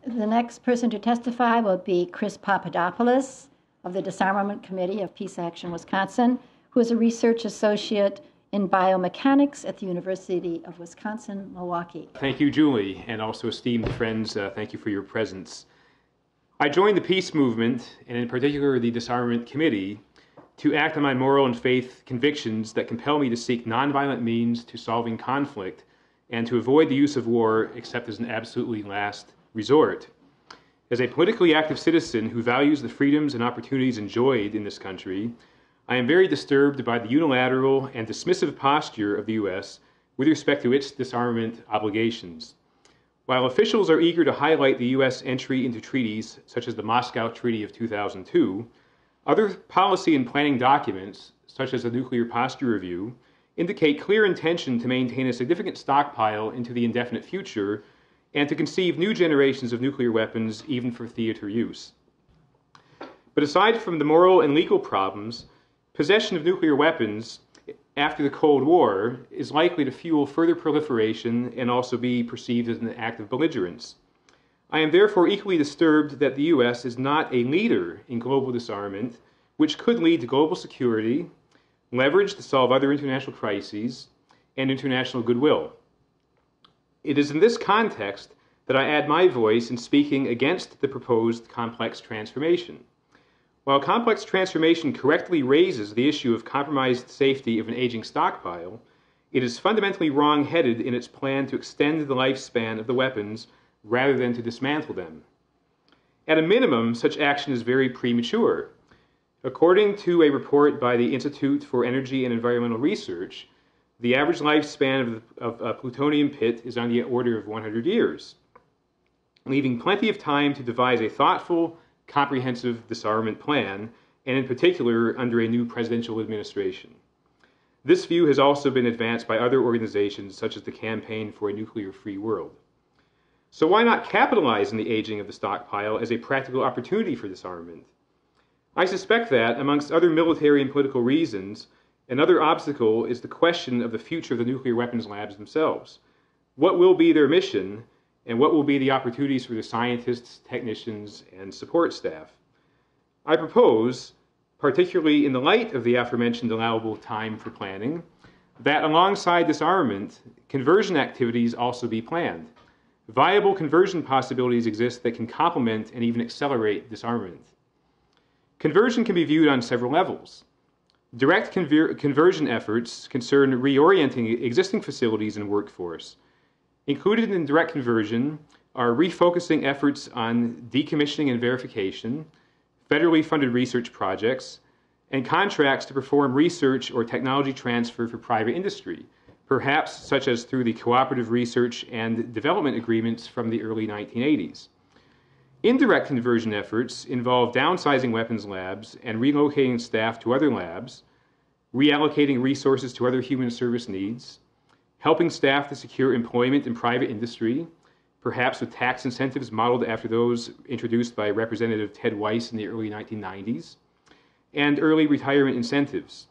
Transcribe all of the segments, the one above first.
The next person to testify will be Chris Papadopoulos of the Disarmament Committee of Peace Action, Wisconsin, who is a research associate in biomechanics at the University of Wisconsin-Milwaukee. Thank you, Julie, and also esteemed friends, thank you for your presence. I joined the peace movement, and in particular the Disarmament Committee, to act on my moral and faith convictions that compel me to seek nonviolent means to solving conflict and to avoid the use of war except as an absolutely last resort. As a politically active citizen who values the freedoms and opportunities enjoyed in this country, I am very disturbed by the unilateral and dismissive posture of the U.S. with respect to its disarmament obligations. While officials are eager to highlight the U.S. entry into treaties such as the Moscow Treaty of 2002, other policy and planning documents, such as the Nuclear Posture Review, indicate clear intention to maintain a significant stockpile into the indefinite future and to conceive new generations of nuclear weapons even for theater use. But aside from the moral and legal problems, possession of nuclear weapons after the Cold War is likely to fuel further proliferation and also be perceived as an act of belligerence. I am therefore equally disturbed that the U.S. is not a leader in global disarmament, which could lead to global security, leverage to solve other international crises, and international goodwill. It is in this context that I add my voice in speaking against the proposed complex transformation. While complex transformation correctly raises the issue of compromised safety of an aging stockpile, it is fundamentally wrong-headed in its plan to extend the lifespan of the weapons rather than to dismantle them. At a minimum, such action is very premature. According to a report by the Institute for Energy and Environmental Research, the average lifespan of a plutonium pit is on the order of 100 years, leaving plenty of time to devise a thoughtful, comprehensive disarmament plan, and in particular under a new presidential administration. This view has also been advanced by other organizations such as the Campaign for a Nuclear-Free World. So why not capitalize on the aging of the stockpile as a practical opportunity for disarmament? I suspect that, amongst other military and political reasons, another obstacle is the question of the future of the nuclear weapons labs themselves. What will be their mission, and what will be the opportunities for the scientists, technicians, and support staff? I propose, particularly in the light of the aforementioned allowable time for planning, that alongside disarmament, conversion activities also be planned. Viable conversion possibilities exist that can complement and even accelerate disarmament. Conversion can be viewed on several levels. Direct conversion efforts concern reorienting existing facilities and workforce. Included in direct conversion are refocusing efforts on decommissioning and verification, federally funded research projects, and contracts to perform research or technology transfer for private industry, perhaps such as through the cooperative research and development agreements from the early 1980s. Indirect conversion efforts involve downsizing weapons labs and relocating staff to other labs, reallocating resources to other human service needs, helping staff to secure employment in private industry, perhaps with tax incentives modeled after those introduced by Representative Ted Weiss in the early 1990s, and early retirement incentives.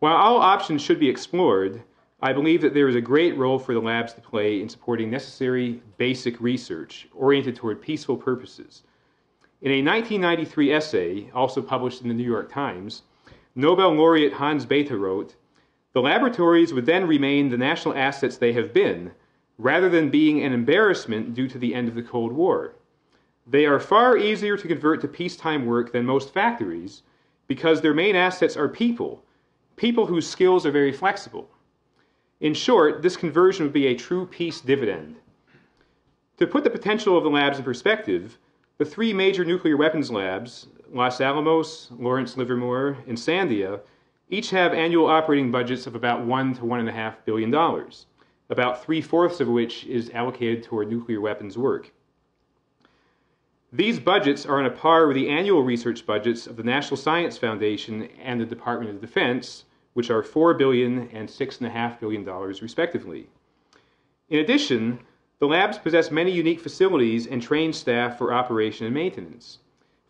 While all options should be explored, I believe that there is a great role for the labs to play in supporting necessary basic research oriented toward peaceful purposes. In a 1993 essay, also published in the New York Times, Nobel laureate Hans Bethe wrote, "The laboratories would then remain the national assets they have been, rather than being an embarrassment due to the end of the Cold War. They are far easier to convert to peacetime work than most factories, because their main assets are people whose skills are very flexible. In short, this conversion would be a true peace dividend." To put the potential of the labs in perspective, the three major nuclear weapons labs, Los Alamos, Lawrence Livermore, and Sandia, each have annual operating budgets of about $1 to $1.5 billion, about 3/4 of which is allocated toward nuclear weapons work. These budgets are on a par with the annual research budgets of the National Science Foundation and the Department of Defense, which are $4 billion and $6.5 billion respectively. In addition, the labs possess many unique facilities and trained staff for operation and maintenance.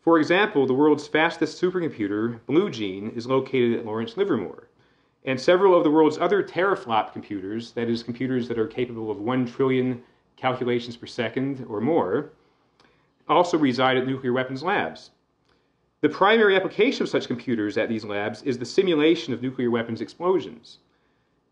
For example, the world's fastest supercomputer, Blue Gene, is located at Lawrence Livermore, and several of the world's other teraflop computers, that is, computers that are capable of 1 trillion calculations per second or more, also reside at nuclear weapons labs. The primary application of such computers at these labs is the simulation of nuclear weapons explosions.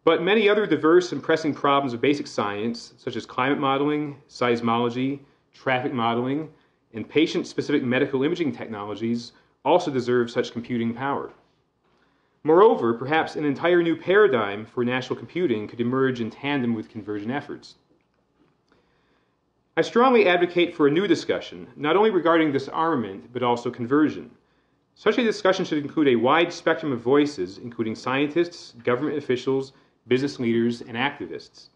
But many other diverse and pressing problems of basic science, such as climate modeling, seismology, traffic modeling, and patient-specific medical imaging technologies, also deserve such computing power. Moreover, perhaps an entire new paradigm for national computing could emerge in tandem with conversion efforts. I strongly advocate for a new discussion, not only regarding disarmament, but also conversion. Such a discussion should include a wide spectrum of voices, including scientists, government officials, business leaders, and activists.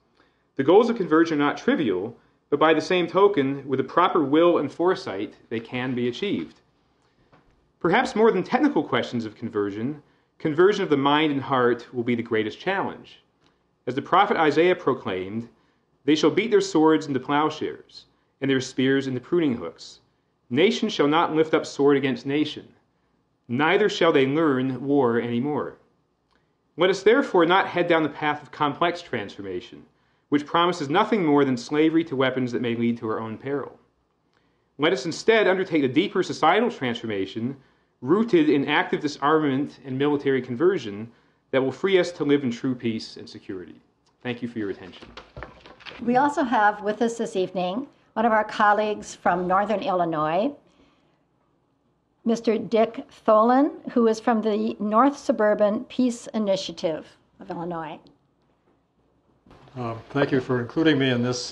The goals of conversion are not trivial, but by the same token, with the proper will and foresight, they can be achieved. Perhaps more than technical questions of conversion, conversion of the mind and heart will be the greatest challenge. As the prophet Isaiah proclaimed, "They shall beat their swords into plowshares, and their spears into pruning hooks. Nation shall not lift up sword against nation, neither shall they learn war anymore." Let us therefore not head down the path of complex transformation, which promises nothing more than slavery to weapons that may lead to our own peril. Let us instead undertake a deeper societal transformation rooted in active disarmament and military conversion that will free us to live in true peace and security. Thank you for your attention. We also have with us this evening one of our colleagues from Northern Illinois, Mr. Dick Tholen, who is from the North Suburban Peace Initiative of Illinois. Thank you for including me in this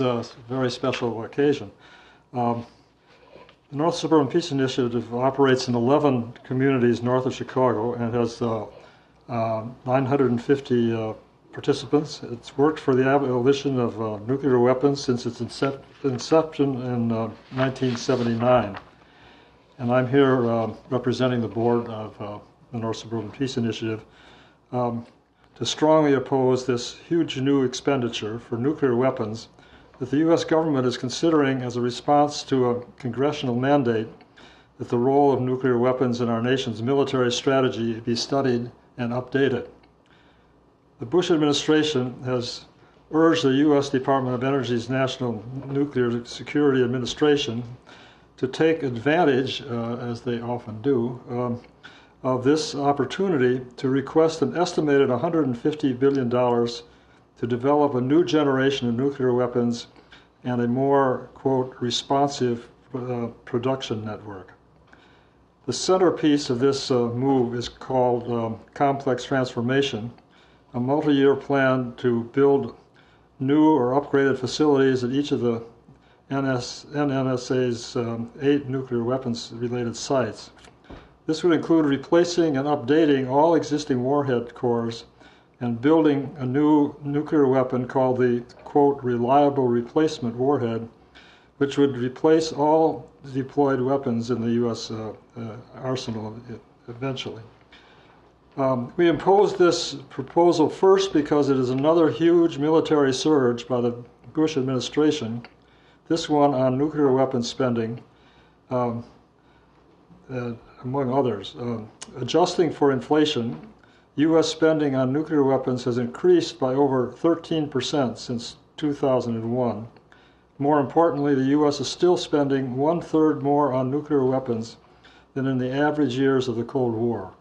very special occasion. The North Suburban Peace Initiative operates in 11 communities north of Chicago and has 950 participants. It's worked for the abolition of nuclear weapons since its inception in 1979. And I'm here representing the board of the North Suburban Peace Initiative to strongly oppose this huge new expenditure for nuclear weapons that the U.S. government is considering as a response to a congressional mandate that the role of nuclear weapons in our nation's military strategy be studied and updated. The Bush administration has urged the U.S. Department of Energy's National Nuclear Security Administration to take advantage, as they often do, of this opportunity to request an estimated $150 billion to develop a new generation of nuclear weapons and a more, quote, responsive production network. The centerpiece of this move is called Complex Transformation, a multi-year plan to build new or upgraded facilities at each of the NNSA's 8 nuclear weapons-related sites. This would include replacing and updating all existing warhead cores and building a new nuclear weapon called the, quote, reliable replacement warhead, which would replace all deployed weapons in the U.S. Arsenal eventually. We imposed this proposal first because it is another huge military surge by the Bush administration, this one on nuclear weapons spending, among others. Adjusting for inflation, U.S. spending on nuclear weapons has increased by over 13% since 2001. More importantly, the U.S. is still spending 1/3 more on nuclear weapons than in the average years of the Cold War.